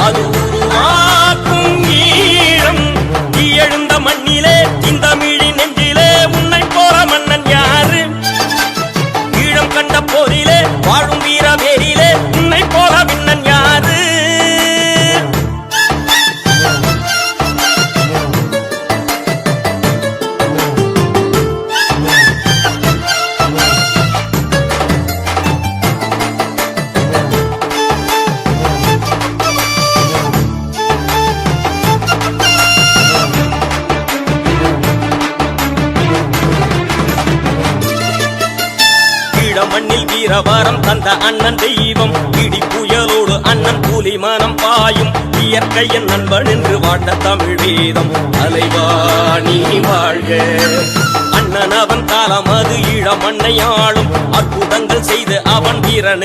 அது உருவாக்கும் ஈழம் எழுந்த மண்ணிலே இந்த மிழி நெஞ்சிலே உன்னை போற மன்னன் யாரு ஈழம் கண்ட போரிலே வாழும் வீரவேரிலே உன்னை போல விண்ணன் யாரு மண்ணில் வீரவாரம் தந்த அண்ணன் தெய்வம் இடி புயலோடு அண்ணன் புலிமானம் பாயும் இயற்கையின் நண்பன் என்று வாழ்ந்த தமிழ் வேதம் அலைவாணி வாழ்க அண்ணன் அவன் காலம் அது ஈழ மண்ணை ஆளும் அற்புதங்கள் செய்து அவன் வீரன்